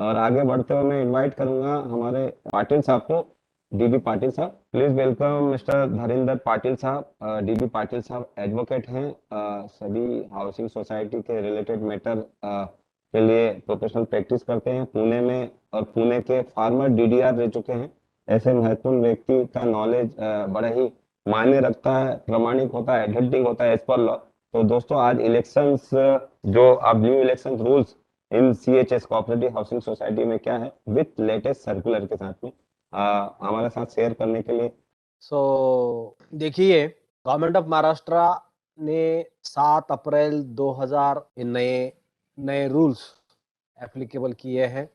और आगे बढ़ते हुए मैं इनवाइट करूंगा हमारे पाटिल साहब को, डीबी पाटिल साहब। प्लीज वेलकम मिस्टर धरिंदर पाटिल साहब। डीबी पाटिल साहब एडवोकेट हैं। सभी हाउसिंग सोसाइटी के रिलेटेड मैटर के लिए प्रोफेशनल प्रैक्टिस करते हैं पुणे में, और पुणे के फार्मर डीडीआर रह चुके हैं। ऐसे महत्वपूर्ण व्यक्ति का नॉलेज बड़ा ही मायने रखता है, प्रमाणिक होता है, एडहेंटिंग होता है एज पर लॉ। तो दोस्तों आज इलेक्शंस, जो अब new election rules in CHS cooperative housing society में क्या है, विथ लेटेस्ट सर्कुलर के साथ में हमारे साथ शेयर करने के लिए। देखिए, गवर्नमेंट ऑफ महाराष्ट्र ने 7 अप्रैल 2000 नए नए रूल्स एप्लीकेबल किए हैं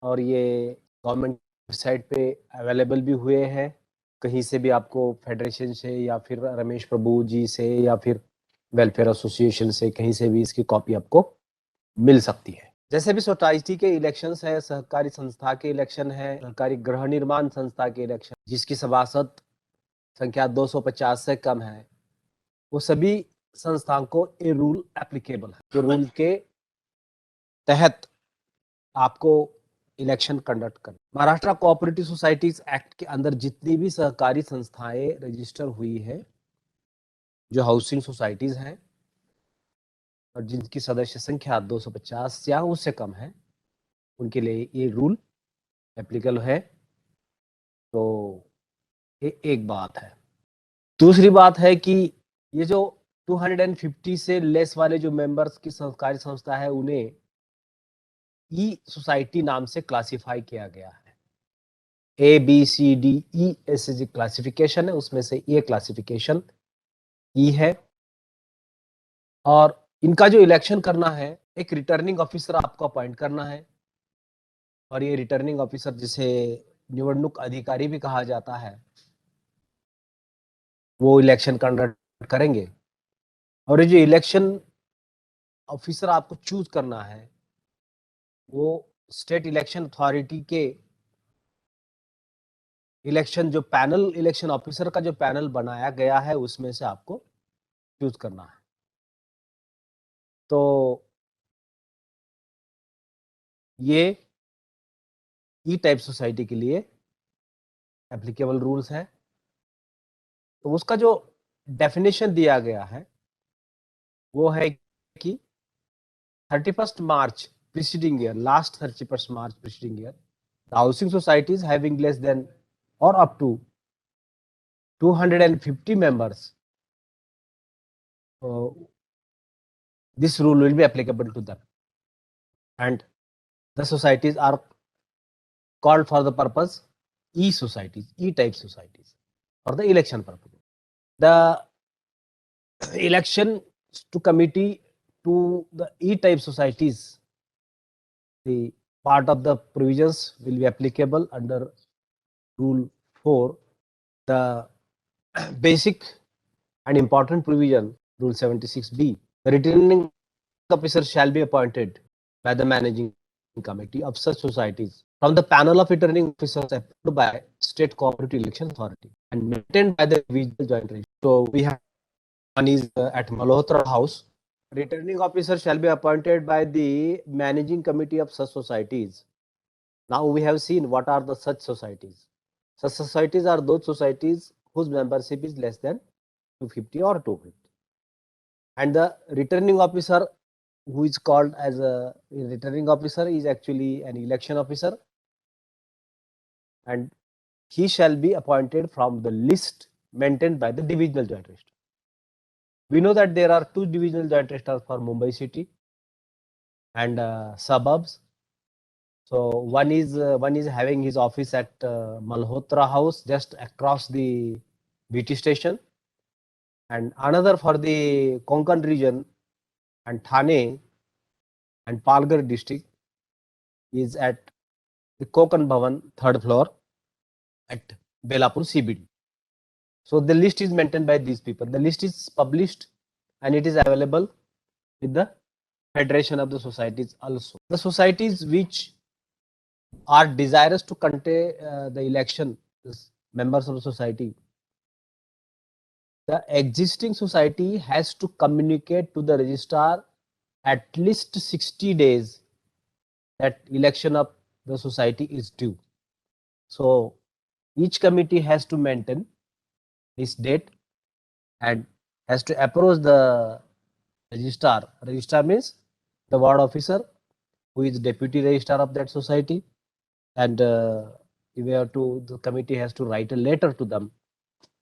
और ये गवर्नमेंट वेबसाइट पे अवेलेबल भी हुए हैं। कहीं से भी आपको फेडरेशन से या फिर रमेश प्रभु जी से या फिर वेलफेयर एसोसिएशन से कहीं से भी इसकी कॉपी आपको मिल सकती है। जैसे भी सोसाइटी के इलेक्शंस है, सहकारी संस्था के इलेक्शन है, सहकारी गृह निर्माण संस्था के इलेक्शन जिसकी सभासद संख्या 250 से कम है, वो सभी संस्थाओं को ये रूल एप्लीकेबल है। जो रूल के तहत आपको इलेक्शन कंडक्ट करना। महाराष्ट्र कोऑपरेटिव सोसाइटीज एक्ट के अंदर जितनी भी सहकारी संस्थाएं रजिस्टर हुई है, जो हाउसिंग सोसाइटीज हैं और जिनकी सदस्य संख्या 250 या उससे कम है, उनके लिए ये रूल एप्लीकेबल है। तो ये एक बात है। दूसरी बात है कि ये जो 250 से लेस वाले जो मेंबर्स की सहकारी संस्था है, उन्हें ई सोसाइटी नाम से क्लासिफाई किया गया है। ABCDE ऐसे जो क्लासिफिकेशन है, उसमें से ये क्लासिफिकेशन ई है। और इनका जो इलेक्शन करना है, एक रिटर्निंग ऑफिसर आपको अपॉइंट करना है, और ये रिटर्निंग ऑफिसर जिसे निवडणूक अधिकारी भी कहा जाता है, वो इलेक्शन कंडक्ट करेंगे। और ये जो इलेक्शन ऑफिसर आपको चूज करना है, वो स्टेट इलेक्शन अथॉरिटी के इलेक्शन जो पैनल, इलेक्शन ऑफिसर का जो पैनल बनाया गया है, उसमें से आपको चूज करना है। तो ये ई टाइप सोसाइटी के लिए एप्लीकेबल रूल्स है। तो उसका जो डेफिनेशन दिया गया है वो है कि 31st March preceding year, last 31st March preceding year, the housing societies having less than or up to 250 members, this rule will be applicable to them, and the societies are called for the purpose e-societies, e-type societies, for the election purpose. The election to committee to the e-type societies, the part of the provisions will be applicable under Rule 4. The basic and important provision, Rule 76B, the returning officer shall be appointed by the managing committee of such societies from the panel of returning officers approved by State Cooperative Election Authority and maintained by the individual joint registry. So we have one is at Malhotra House. Returning officer shall be appointed by the managing committee of such societies. Now we have seen what are the such societies. Such societies are those societies whose membership is less than 250 or 250. And the returning officer, who is called as a returning officer, is actually an election officer, and he shall be appointed from the list maintained by the divisional joint registrar. We know that there are 2 divisional joint registrars for Mumbai city and suburbs. So one is having his office at Malhotra House just across the BT station, and another for the Konkan region and Thane and Palghar district is at the Konkan Bhavan, 3rd floor at Belapur CBD. So the list is maintained by these people. The list is published and it is available with the Federation of the Societies also. The societies which are desirous to contest the election, members of the society, the existing society has to communicate to the registrar at least 60 days that election of the society is due. So each committee has to maintain this date and has to approach the registrar. Registrar means the ward officer, who is deputy registrar of that society, and the committee has to write a letter to them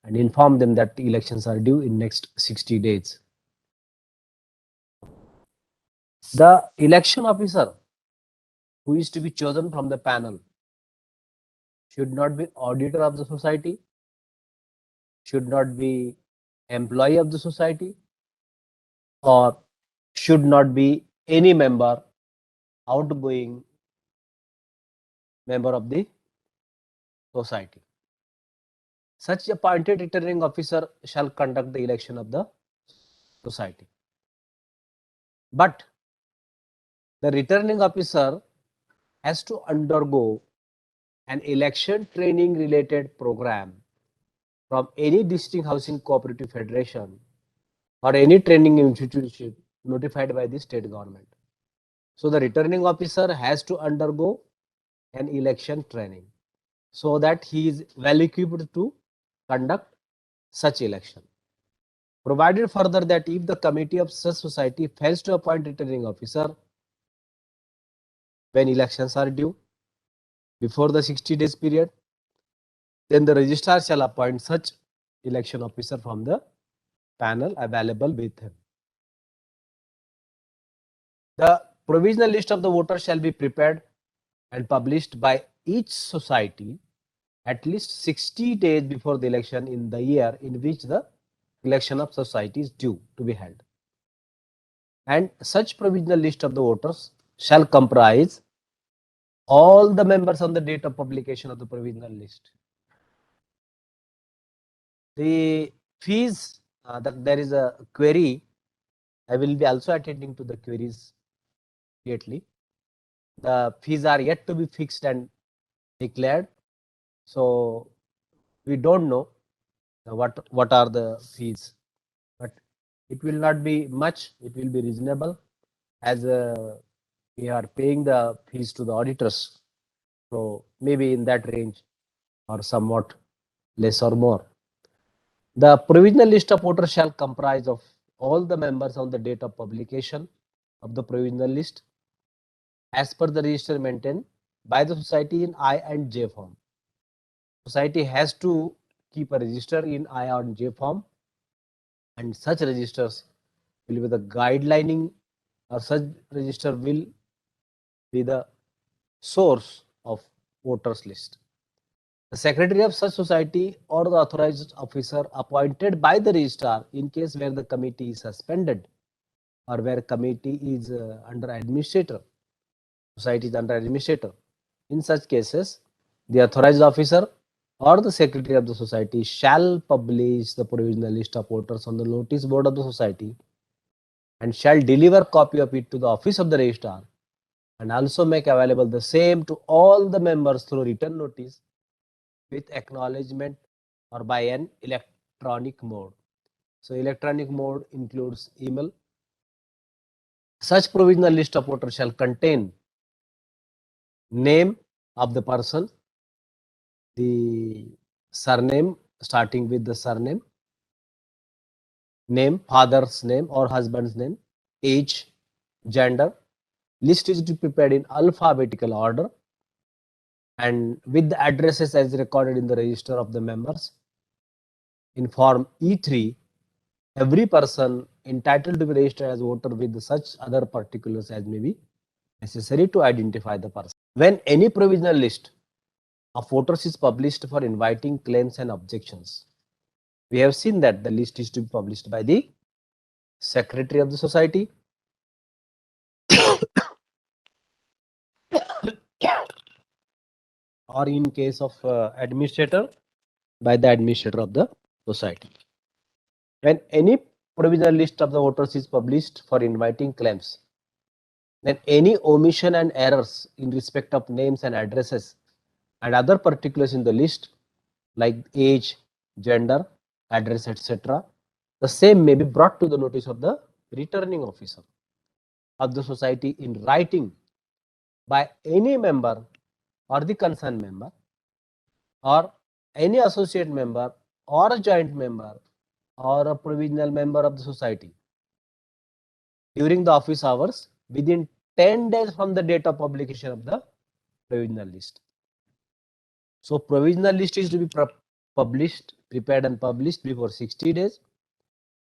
and inform them that the elections are due in next 60 days. The election officer who is to be chosen from the panel should not be auditor of the society, should not be employee of the society, or should not be any outgoing member of the society. Such appointed returning officer shall conduct the election of the society. But the returning officer has to undergo an election training related program from any district housing cooperative federation or any training institution notified by the state government. So the returning officer has to undergo an election training so that he is well equipped to conduct such election. Provided further that if the committee of such society fails to appoint returning officer when elections are due before the 60 days period, then the registrar shall appoint such election officer from the panel available with him. The provisional list of the voters shall be prepared and published by each society at least 60 days before the election in the year in which the election of society is due to be held. And such provisional list of the voters shall comprise all the members on the date of publication of the provisional list. The fees, there is a query. I will be also attending to the queries immediately. The fees are yet to be fixed and declared. So we don't know what are the fees, but it will not be much. It will be reasonable as we are paying the fees to the auditors. So maybe in that range or somewhat less or more. The provisional list of voters shall comprise of all the members on the date of publication of the provisional list as per the register maintained by the society in I and J form. Society has to keep a register in I and J form, and such registers will be the guidelining, or such register will be the source of voters list. The secretary of such society or the authorized officer appointed by the registrar in case where the committee is suspended or where committee is under administrator, society is under administrator. In such cases, the authorized officer or the secretary of the society shall publish the provisional list of voters on the notice board of the society and shall deliver copy of it to the office of the registrar and also make available the same to all the members through written notice with acknowledgement or by an electronic mode. So electronic mode includes email. Such provisional list of voters shall contain name of the person, the surname starting with the surname, name, father's name or husband's name, age, gender. List is to be prepared in alphabetical order and with the addresses as recorded in the register of the members. In form E3, every person entitled to be registered as voter with such other particulars as may be necessary to identify the person. When any provisional list of voters is published for inviting claims and objections, we have seen that the list is to be published by the secretary of the society or in case of administrator, by the administrator of the society. When any provisional list of the voters is published for inviting claims, then any omission and errors in respect of names and addresses and other particulars in the list like age, gender, address, etc., the same may be brought to the notice of the returning officer of the society in writing by any member or the concerned member or any associate member or a joint member or a provisional member of the society during the office hours within 10 days from the date of publication of the provisional list. So provisional list is to be prepared and published before 60 days,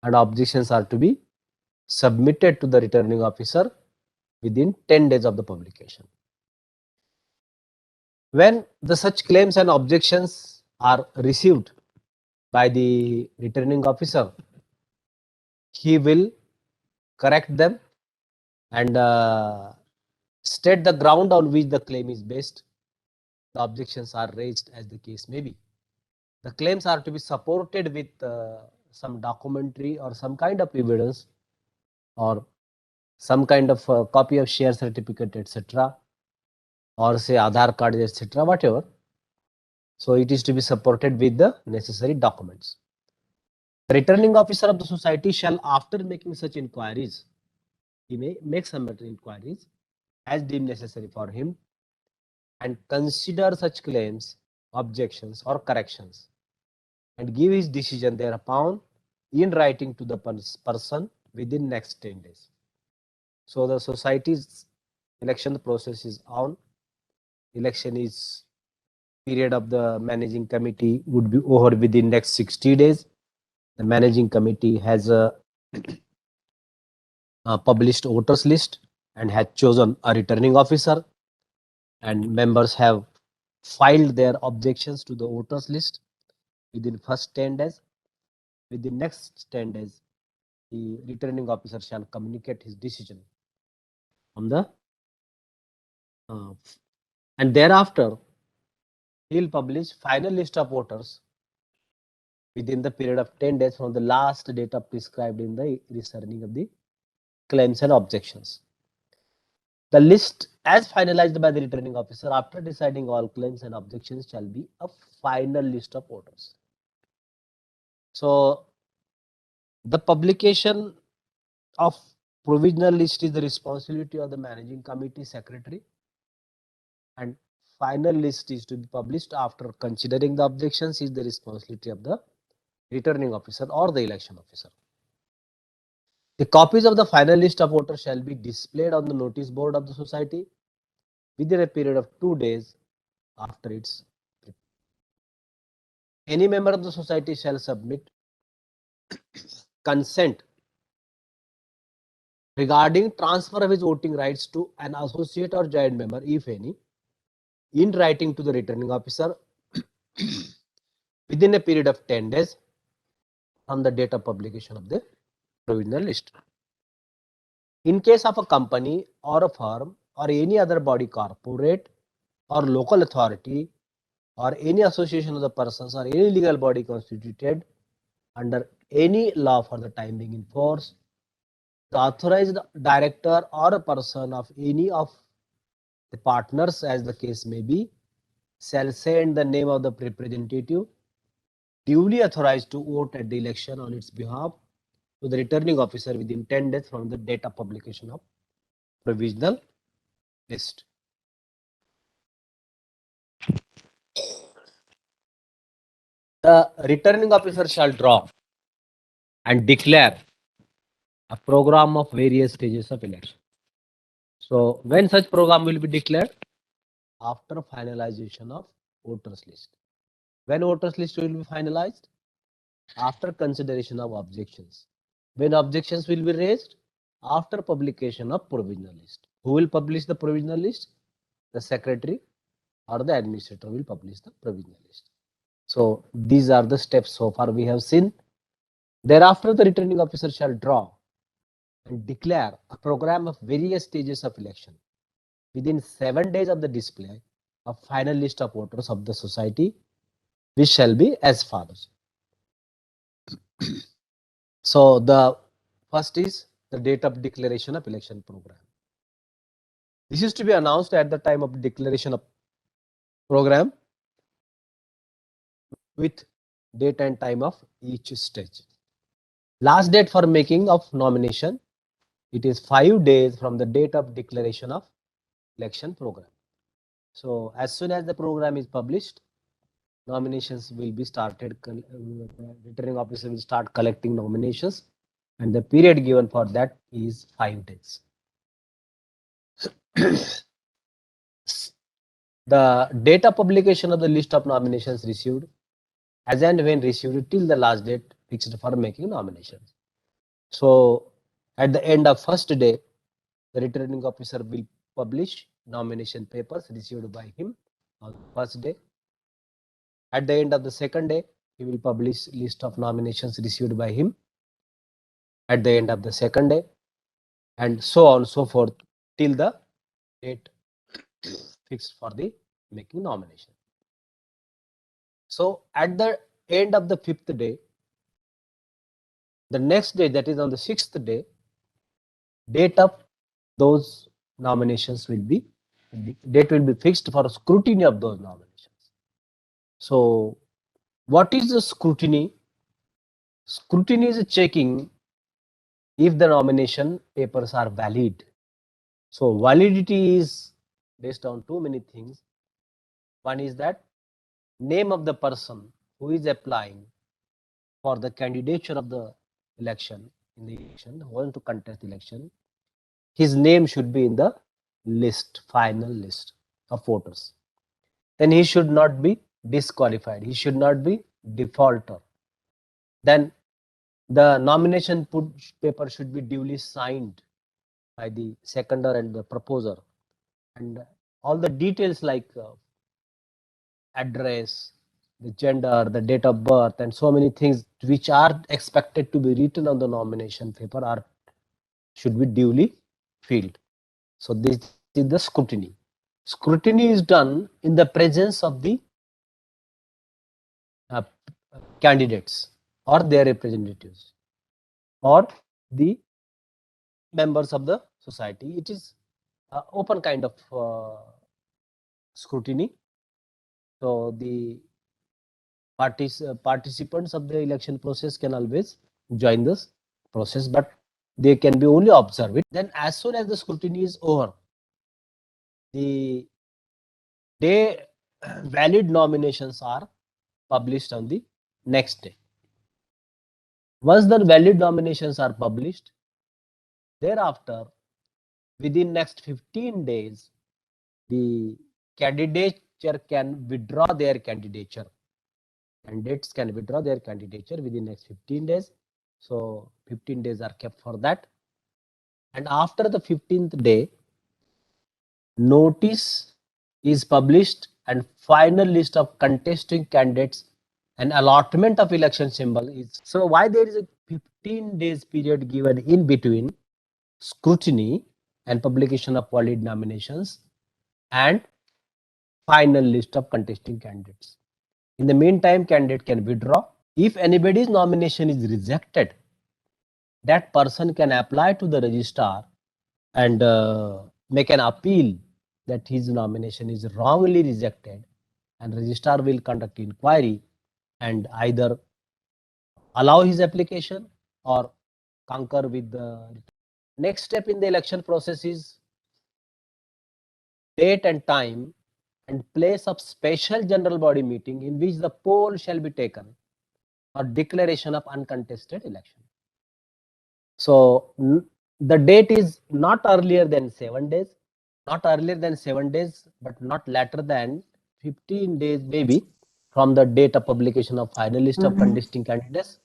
and objections are to be submitted to the returning officer within 10 days of the publication. When the such claims and objections are received by the returning officer, he will correct them and state the ground on which the claim is based. The objections are raised as the case may be. The claims are to be supported with some documentary or some kind of evidence or some kind of copy of share certificate, etc., or say Aadhaar card, etc., whatever. So it is to be supported with the necessary documents. The returning officer of the society shall, after making such inquiries, he may make some better inquiries as deemed necessary for him and consider such claims, objections, or corrections and give his decision thereupon in writing to the person within next 10 days. So the society's election process is on. Election is period of the managing committee would be over within next 60 days. The managing committee has published voters list and has chosen a returning officer, and members have filed their objections to the voters list within first 10 days. Within next 10 days, the returning officer shall communicate his decision on the and thereafter he will publish final list of voters within the period of 10 days from the last date of prescribed in the discerning of the claims and objections. The list as finalized by the returning officer after deciding all claims and objections shall be a final list of voters. So the publication of provisional list is the responsibility of the managing committee secretary, and final list is to be published after considering the objections is the responsibility of the returning officer or the election officer. The copies of the final list of voters shall be displayed on the notice board of the society within a period of 2 days after its. Any member of the society shall submit consent regarding transfer of his voting rights to an associate or joint member, if any, in writing to the returning officer within a period of 10 days from the date of publication of the provisional list. In case of a company or a firm or any other body, corporate or local authority or any association of the persons or any legal body constituted under any law for the time being in force, the authorized director or a person of any of the partners, as the case may be, shall send the name of the representative duly authorized to vote at the election on its behalf to the returning officer within 10 days from the date of publication of provisional list. The returning officer shall draw and declare a program of various stages of election. So when such program will be declared? After finalization of voters list. When voters list will be finalized? After consideration of objections. When objections will be raised? After publication of provisional list. Who will publish the provisional list? The secretary or the administrator will publish the provisional list. So these are the steps so far we have seen. Thereafter, the returning officer shall draw and declare a program of various stages of election within 7 days of the display of final list of voters of the society, which shall be as follows. So the first is the date of declaration of election program. This is to be announced at the time of declaration of program with date and time of each stage. Last date for making of nomination, it is 5 days from the date of declaration of election program. So as soon as the program is published, nominations will be started. Returning officer will start collecting nominations, and the period given for that is 5 days. The date of publication of the list of nominations received as and when received till the last date fixed for making nominations. So at the end of first day, the returning officer will publish nomination papers received by him on the first day. At the end of the second day, he will publish list of nominations received by him at the end of the second day, and so on so forth till the date fixed for the making nomination. So at the end of the fifth day, the next day, that is on the sixth day, date of those nominations will be fixed for scrutiny of those nominations. So what is the scrutiny? Scrutiny is checking if the nomination papers are valid. So validity is based on too many things. One is that name of the person who is applying for the candidature of the election, in the election, who wants to contest election, his name should be in the list, final list of voters. Then he should not be disqualified. He should not be defaulter. Then the nomination paper should be duly signed by the seconder and the proposer, and all the details like address, the gender, the date of birth, and so many things which are expected to be written on the nomination paper should be duly filled. So this is the scrutiny. Scrutiny is done in the presence of the uh, candidates or their representatives or the members of the society. It is open kind of scrutiny. So the participants of the election process can always join this process, but they can be only observe it. Then as soon as the scrutiny is over, the day valid nominations are published on the next day. Once the valid nominations are published, thereafter, within next 15 days, the candidature can withdraw their candidature. Candidates can withdraw their candidature within next 15 days. So 15 days are kept for that. And after the 15th day, notice is published and final list of contesting candidates and allotment of election symbol is. So why there is a 15 days period given in between scrutiny and publication of valid nominations and final list of contesting candidates. In the meantime, candidate can withdraw. If anybody's nomination is rejected, that person can apply to the registrar and make an appeal that his nomination is wrongly rejected, and registrar will conduct inquiry and either allow his application or concur with the next step in the election process is date and time and place of special general body meeting in which the poll shall be taken for declaration of uncontested election. So the date is not earlier than 7 days, but not later than 15 days maybe from the date of publication of final list of contesting candidates.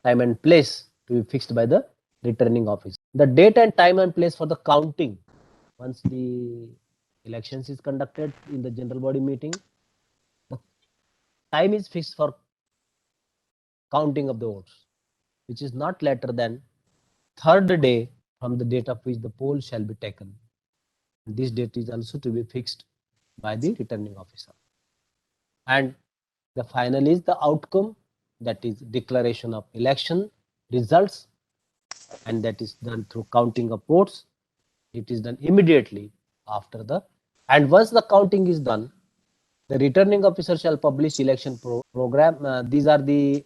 Time and place to be fixed by the returning officer. The date and time and place for the counting once the elections is conducted in the general body meeting, the time is fixed for counting of the votes, which is not later than third day from the date of which the poll shall be taken. This date is also to be fixed by the returning officer. And the final is the outcome, that is declaration of election results, and that is done through counting of votes. It is done immediately after the, and once the counting is done, the returning officer shall publish election program. These are the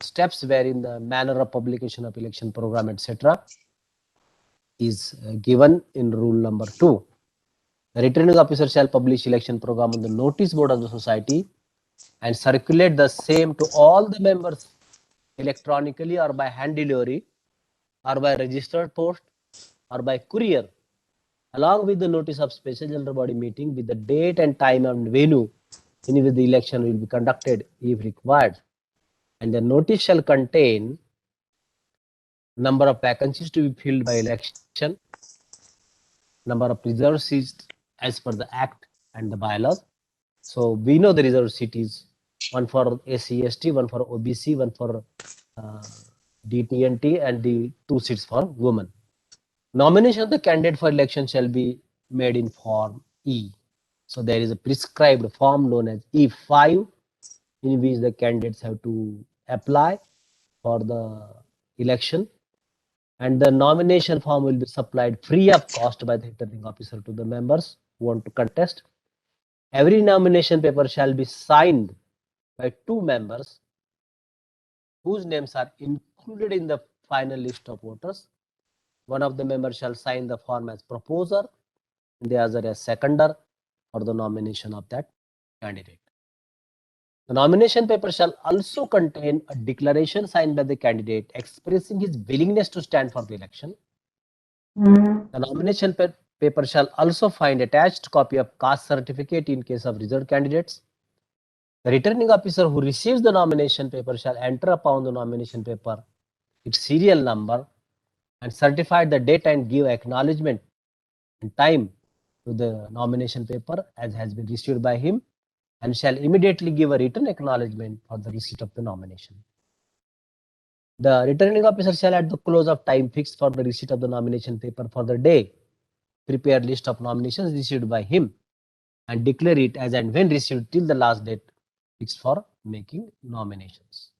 steps wherein the manner of publication of election program, etc., is given in rule number 2. The returning officer shall publish election program on the notice board of the society and circulate the same to all the members electronically or by hand delivery or by registered post or by courier, along with the notice of special general body meeting with the date and time and venue in which the election will be conducted if required. And the notice shall contain number of vacancies to be filled by election, number of reserved seats as per the act and the bylaws. So we know the reserved seat is one for SC/ST, one for OBC, one for DTNT, and the 2 seats for women. Nomination of the candidate for election shall be made in Form E. So there is a prescribed form known as E5 in which the candidates have to apply for the election, and the nomination form will be supplied free of cost by the returning officer to the members who want to contest. Every nomination paper shall be signed by 2 members whose names are included in the final list of voters. One of the members shall sign the form as proposer, and the other as seconder for the nomination of that candidate. The nomination paper shall also contain a declaration signed by the candidate expressing his willingness to stand for the election. The nomination paper shall also find attached copy of caste certificate in case of reserved candidates. The returning officer who receives the nomination paper shall enter upon the nomination paper its serial number and certify the date and give acknowledgement and time to the nomination paper as has been received by him, and shall immediately give a written acknowledgement for the receipt of the nomination. The returning officer shall, at the close of time fixed for the receipt of the nomination paper for the day, prepare list of nominations received by him and declare it as and when received till the last date fixed for making nominations.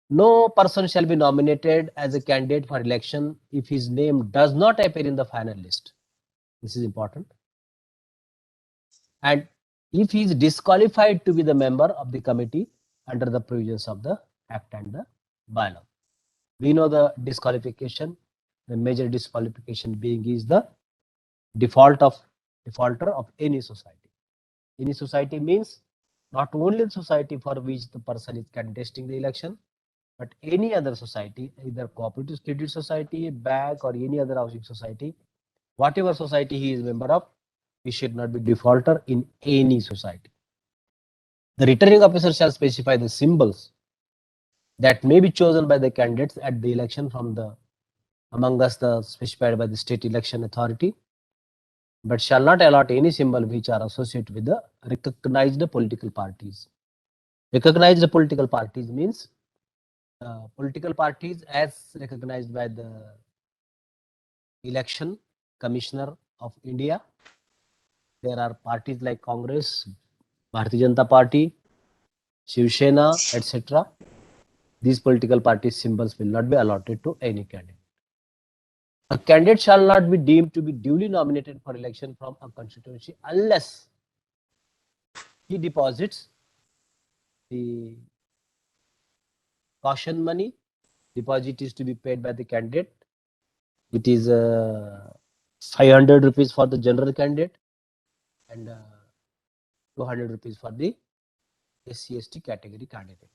No person shall be nominated as a candidate for election if his name does not appear in the final list. This is important. And if he is disqualified to be the member of the committee under the provisions of the Act and the bylaw. We know the disqualification, the major disqualification being is the defaulter of any society. Any society means not only the society for which the person is contesting the election, but any other society, either cooperative credit society, bank, or any other housing society, whatever society he is a member of, he should not be defaulter in any society. The returning officer shall specify the symbols that may be chosen by the candidates at the election from the among us the specified by the state election authority, but shall not allot any symbol which are associated with the recognized political parties. Recognized political parties means political parties as recognized by the Election Commissioner of India. There are parties like Congress, Bharatiya Janata Party, Shiv Sena, etc. These political party symbols will not be allotted to any candidate. A candidate shall not be deemed to be duly nominated for election from a constituency unless he deposits the caution money. Deposit is to be paid by the candidate. It is 500 rupees for the general candidate and 200 rupees for the SC/ST category candidate.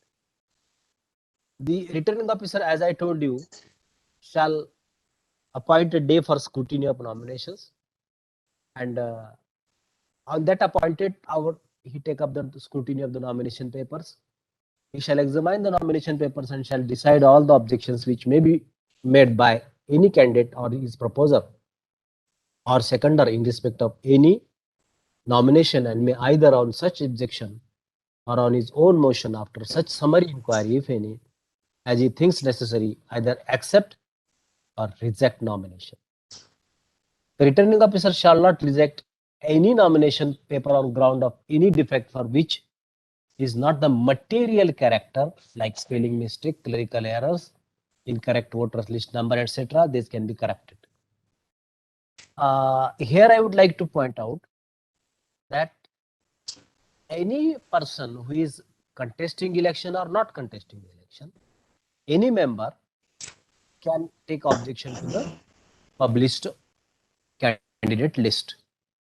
The returning officer, as I told you, shall appoint a day for scrutiny of nominations, and on that appointed hour he take up the scrutiny of the nomination papers. He shall examine the nomination papers and shall decide all the objections which may be made by any candidate or his proposer or seconder in respect of any nomination, and may either on such objection or on his own motion after such summary inquiry, if any, as he thinks necessary, either accept or reject nomination. The returning officer shall not reject any nomination paper on ground of any defect for which is not the material character, like spelling mistake, clerical errors, incorrect voters list number, etc. This can be corrected. Here I would like to point out that any person who is contesting election or not contesting the election, any member can take objection to the published candidate list.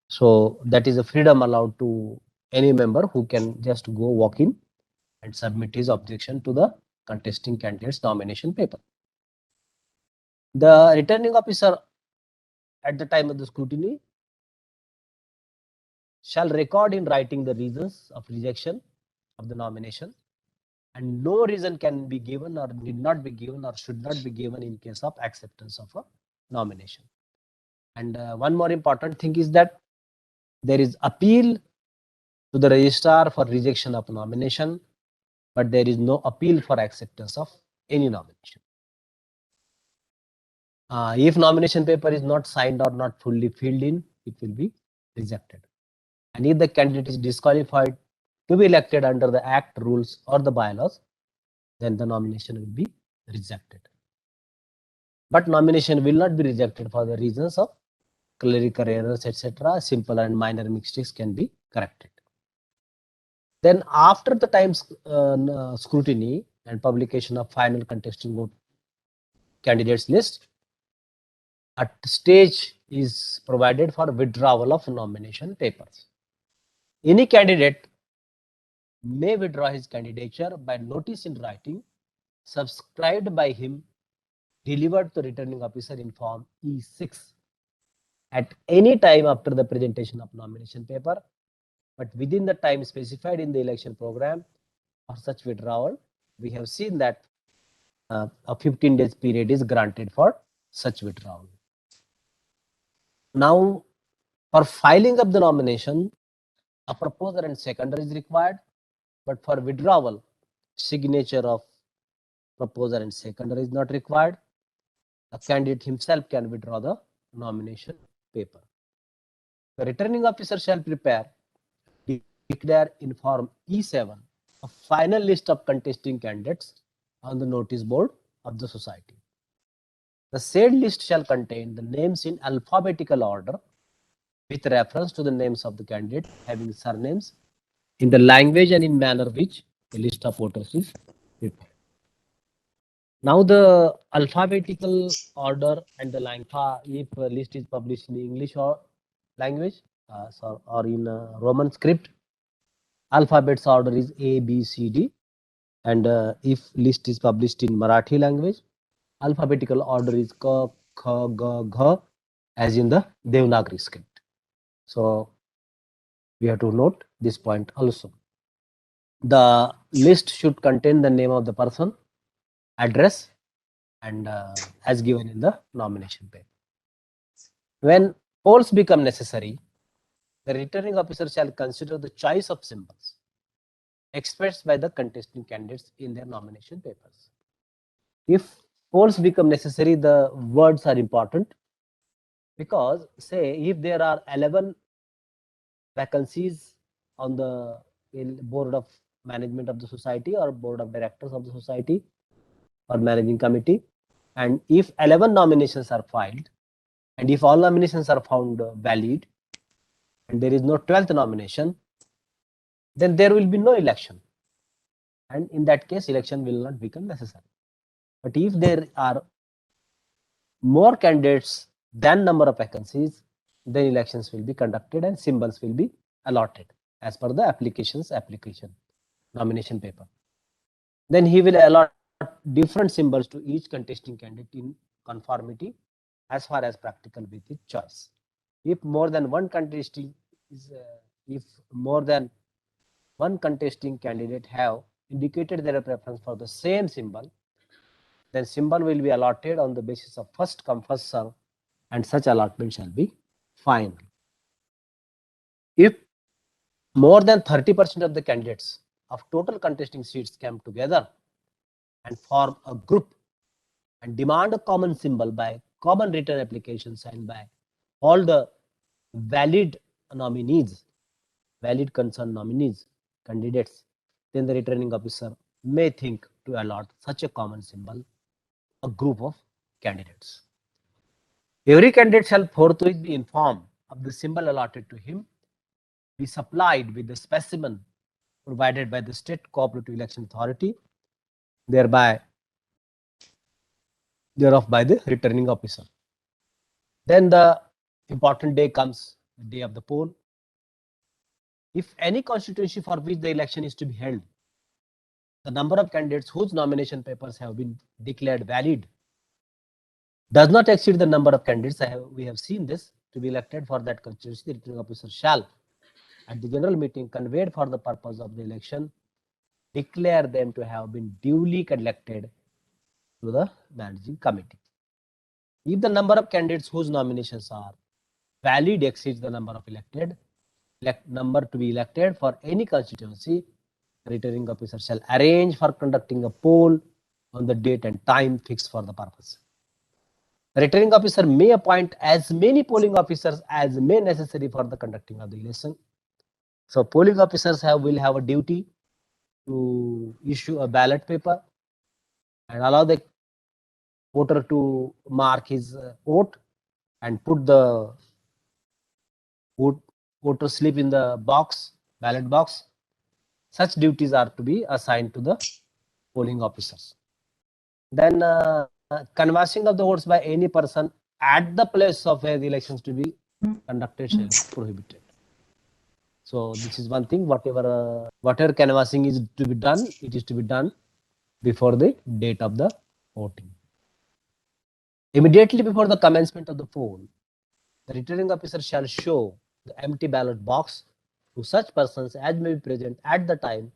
So that is a freedom allowed to any member who can just go walk in and submit his objection to the contesting candidate's nomination paper. The returning officer at the time of the scrutiny shall record in writing the reasons of rejection of the nomination, and no reason can be given or need not be given or should not be given in case of acceptance of a nomination. And one more important thing is that there is appeal to the registrar for rejection of nomination, but there is no appeal for acceptance of any nomination. If nomination paper is not signed or not fully filled in, it will be rejected. And if the candidate is disqualified to be elected under the Act, rules, or the bylaws, then the nomination will be rejected. But nomination will not be rejected for the reasons of clerical errors, etc. Simple and minor mistakes can be corrected. Then after the time scrutiny and publication of final contesting vote candidates list, a stage is provided for withdrawal of nomination papers. Any candidate may withdraw his candidature by notice in writing subscribed by him, delivered to returning officer in form E6 at any time after the presentation of nomination paper, but within the time specified in the election program for such withdrawal. We have seen that a 15 days period is granted for such withdrawal. Now, for filing of the nomination, a proposer and seconder is required, but for withdrawal, signature of proposer and seconder is not required. The candidate himself can withdraw the nomination paper. The returning officer shall prepare, declare in form E7 a final list of contesting candidates on the notice board of the society. The said list shall contain the names in alphabetical order with reference to the names of the candidate having surnames in the language and in manner which the list of voters is prepared. Now the alphabetical order and the if a list is published in English or language or in Roman script, alphabets order is A, B, C, D, and if list is published in Marathi language, alphabetical order is K, K, G, Gh, as in the Devanagari script. So we have to note this point also. The list should contain the name of the person, address, and as given in the nomination paper. When polls become necessary, the returning officer shall consider the choice of symbols expressed by the contesting candidates in their nomination papers. If polls become necessary, the words are important, because say if there are 11 vacancies on the board of management of the society or board of directors of the society or managing committee, and if 11 nominations are filed, and if all nominations are found valid, and there is no 12th nomination, then there will be no election, and in that case election will not become necessary. But if there are more candidates than number of vacancies, then elections will be conducted and symbols will be allotted as per the application nomination paper. Then he will allot different symbols to each contesting candidate in conformity as far as practical with his choice. If more than one contesting candidate have indicated their preference for the same symbol, then symbol will be allotted on the basis of first come first serve, and such allotment shall be final. If more than 30% of the candidates of total contesting seats come together and form a group and demand a common symbol by common written application signed by all the valid concerned nominees, candidates, then the returning officer may think to allot such a common symbol a group of candidates. Every candidate shall forthwith be informed of the symbol allotted to him, be supplied with the specimen provided by the State Cooperative Election Authority, thereof by the returning officer. Then the important day comes the day of the poll. If any constituency for which the election is to be held, the number of candidates whose nomination papers have been declared valid does not exceed the number of candidates, we have seen this, to be elected for that constituency, the returning officer shall, at the general meeting convened for the purpose of the election, declare them to have been duly elected to the managing committee. If the number of candidates whose nominations are valid exceeds the number of number to be elected for any constituency, the returning officer shall arrange for conducting a poll on the date and time fixed for the purpose. The returning officer may appoint as many polling officers as may necessary for the conducting of the election. So polling officers will have a duty to issue a ballot paper and allow the voter to mark his vote and put the voter slip in the ballot box. Such duties are to be assigned to the polling officers. Then canvassing of the votes by any person at the place of where the elections to be conducted shall be prohibited. So this is one thing. Whatever canvassing is to be done, it is to be done before the date of the voting. Immediately before the commencement of the poll, the returning officer shall show the empty ballot box to such persons as may be present at the time,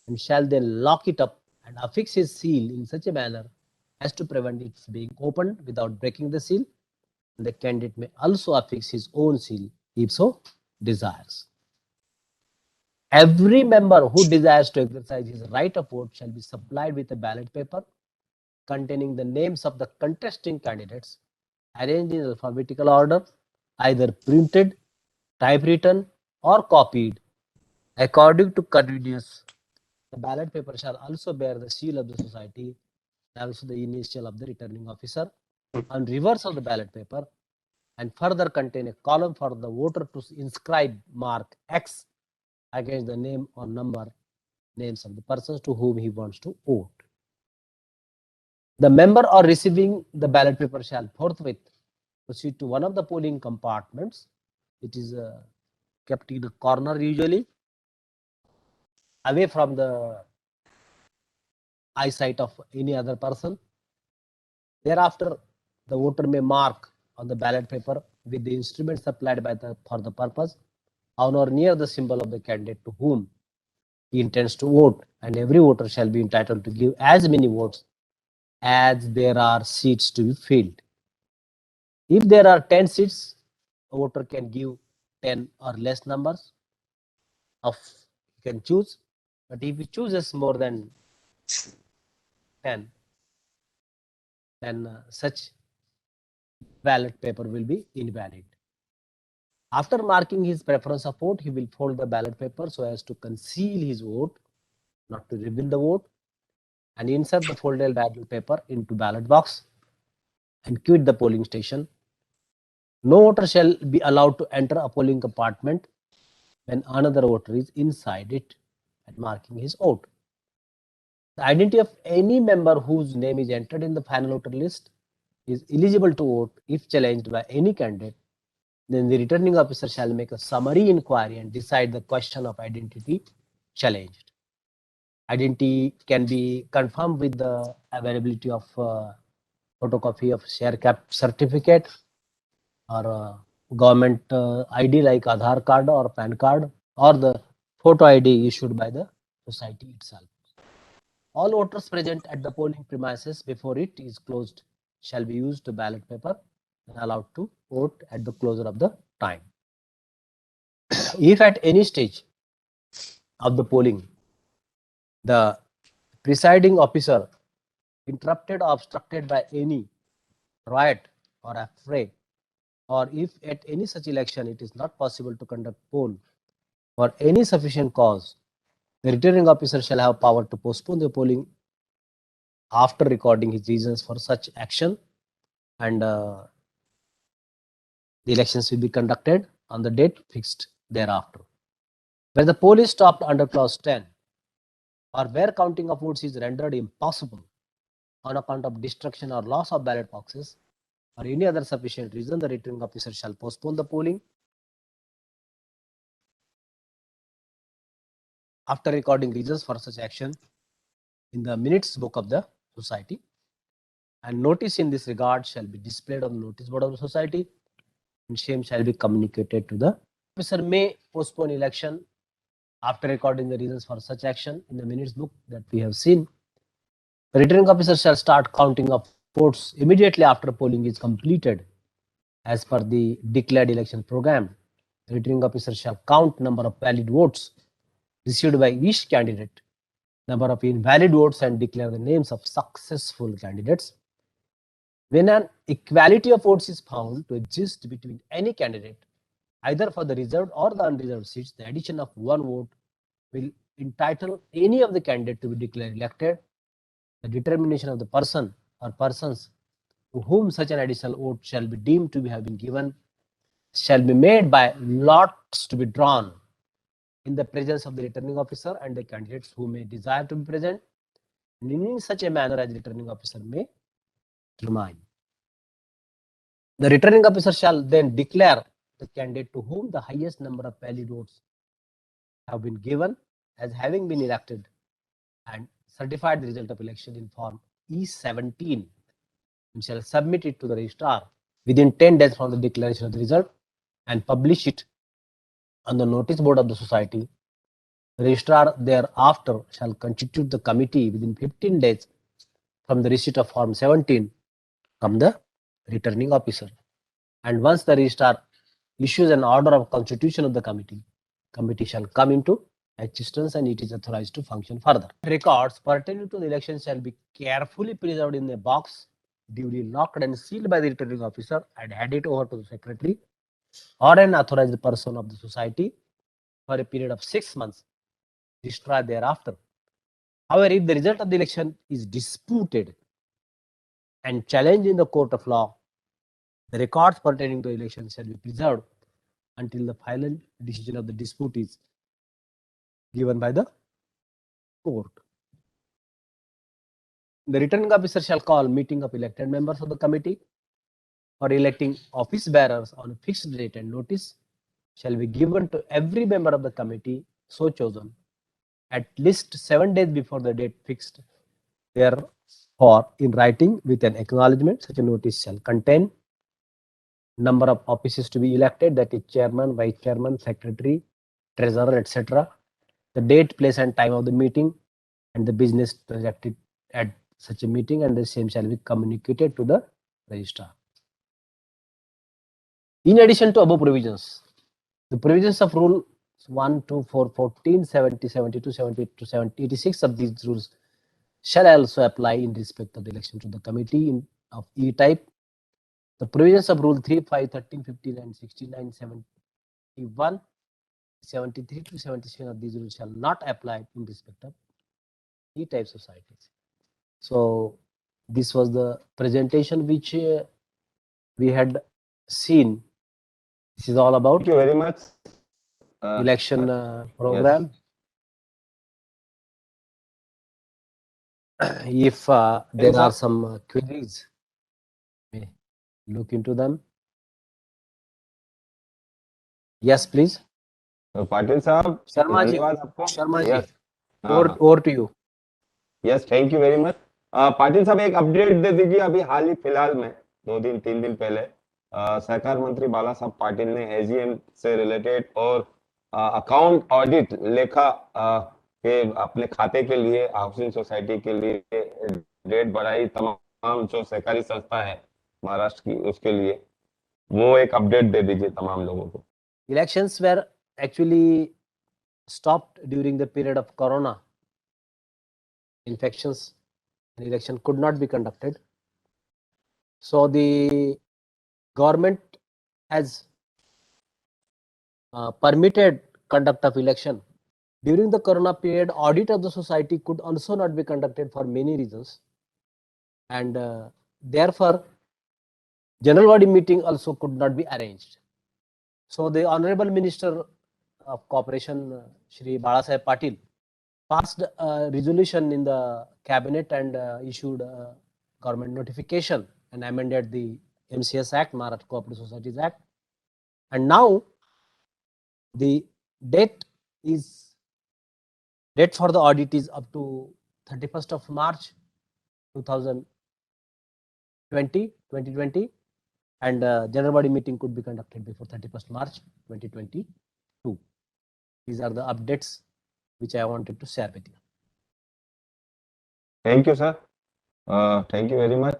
and shall then lock it up and affix his seal in such a manner as to prevent its being opened without breaking the seal. The candidate may also affix his own seal if so desires. Every member who desires to exercise his right of vote shall be supplied with a ballot paper containing the names of the contesting candidates arranged in alphabetical order, either printed, typewritten, or copied according to convenience. The ballot paper shall also bear the seal of the society and also the initial of the returning officer on reverse of the ballot paper, and further contain a column for the voter to inscribe mark X against the name or names of the persons to whom he wants to vote. The member or receiving the ballot paper shall forthwith proceed to one of the polling compartments. It is kept in a corner usually, away from the eyesight of any other person. Thereafter, the voter may mark on the ballot paper with the instrument supplied for the purpose on or near the symbol of the candidate to whom he intends to vote, and every voter shall be entitled to give as many votes as there are seats to be filled. If there are 10 seats, a voter can give 10 or less numbers of he can choose, but if he chooses more than 10, then such ballot paper will be invalid. After marking his preference of vote, he will fold the ballot paper so as to conceal his vote, not to reveal the vote, and insert the folded ballot paper into ballot box and quit the polling station. No voter shall be allowed to enter a polling compartment when another voter is inside it and marking his vote. The identity of any member whose name is entered in the final voter list is eligible to vote if challenged by any candidate. Then the returning officer shall make a summary inquiry and decide the question of identity challenged. Identity can be confirmed with the availability of photocopy of share cap certificate or government ID like Aadhaar card or PAN card, or the photo ID issued by the society itself. All voters present at the polling premises before it is closed shall be used the ballot paper and allowed to vote at the closure of the time. If at any stage of the polling the presiding officer interrupted or obstructed by any riot or affray, or if at any such election it is not possible to conduct poll for any sufficient cause, the returning officer shall have power to postpone the polling after recording his reasons for such action, and the elections will be conducted on the date fixed thereafter. Where the poll is stopped under clause 10, or where counting of votes is rendered impossible on account of destruction or loss of ballot boxes or any other sufficient reason, the returning officer shall postpone the polling after recording reasons for such action in the minutes book of the society, and notice in this regard shall be displayed on the notice board of the society, and same shall be communicated to the officer. May postpone election after recording the reasons for such action in the minutes book that we have seen. The returning officer shall start counting of votes immediately after polling is completed as per the declared election program. The returning officer shall count number of valid votes received by each candidate, number of invalid votes, and declare the names of successful candidates. When an equality of votes is found to exist between any candidate, either for the reserved or the unreserved seats, the addition of one vote will entitle any of the candidate to be declared elected. The determination of the person or persons to whom such an additional vote shall be deemed to have been given shall be made by lots to be drawn in the presence of the returning officer and the candidates who may desire to be present, and in such a manner as the returning officer may determine. The returning officer shall then declare the candidate to whom the highest number of valid votes have been given as having been elected, and certified the result of election in form E17, and shall submit it to the registrar within 10 days from the declaration of the result and publish it on the notice board of the society. The registrar thereafter shall constitute the committee within 15 days from the receipt of form 17 from the returning officer. And once the registrar issues an order of constitution of the committee shall come into existence and it is authorized to function further. Records pertaining to the election shall be carefully preserved in a box, duly locked and sealed by the returning officer, and handed over to the secretary or an authorized person of the society for a period of 6 months, registrar thereafter. However, if the result of the election is disputed and challenged in the court of law, the records pertaining to the election shall be preserved until the final decision of the dispute is given by the court. The returning officer shall call meeting of elected members of the committee for electing office bearers on a fixed date, and notice shall be given to every member of the committee so chosen at least 7 days before the date fixed. Therefore, in writing with an acknowledgement, such a notice shall contain number of offices to be elected, that is chairman, vice chairman, secretary, treasurer, etc., the date, place and time of the meeting, and the business transacted at such a meeting, and the same shall be communicated to the registrar. In addition to above provisions, the provisions of Rule 1, 2, 4, 14, 70, 72, 78 to 70, 86 of these rules shall also apply in respect of the election to the committee of E-type. The provisions of Rule 3, 5, 13, 15, and 69, 71, 73 to 77 of these rules shall not apply in respect of E-type societies. So this was the presentation which we had seen. This is all about Thank you very much. election program. If there are some queries, we look into them. Yes, please. Patil साहब, Sharma ji, धन्यवाद आपको. Sharma ji, Yes. हाँ, हाँ. over to you. Yes, thank you very much. Patil साहब, एक update दे दीजिए. अभी हाल ही फिलहाल में 2-3 दिन पहले सहकार मंत्री बाला साहब पाटिल ने एजीएम से रिलेटेड और अकाउंट ऑडिट लेखा के अपने खाते के लिए हाउसिंग सोसाइटी के लिए डेट बढ़ाई. तमाम जो सहकारी संस्था है महाराष्ट्र की, उसके लिए वो एक अपडेट दे दीजिए तमाम लोगों को. Elections were actually stopped during the period of corona infections, and election could not be conducted. So the government has permitted conduct of election. During the corona period, audit of the society could also not be conducted for many reasons, and therefore general body meeting also could not be arranged. So the Honorable Minister of Corporation, Shri Balasaheb Patil, passed a resolution in the cabinet and issued a government notification and amended the MCS Act, Maharashtra Cooperative Societies Act. And now the date is Date for the audit is up to 31st of March 2020, and general body meeting could be conducted before 31st March 2022. These are the updates which I wanted to share with you. Thank you, sir. Thank you very much.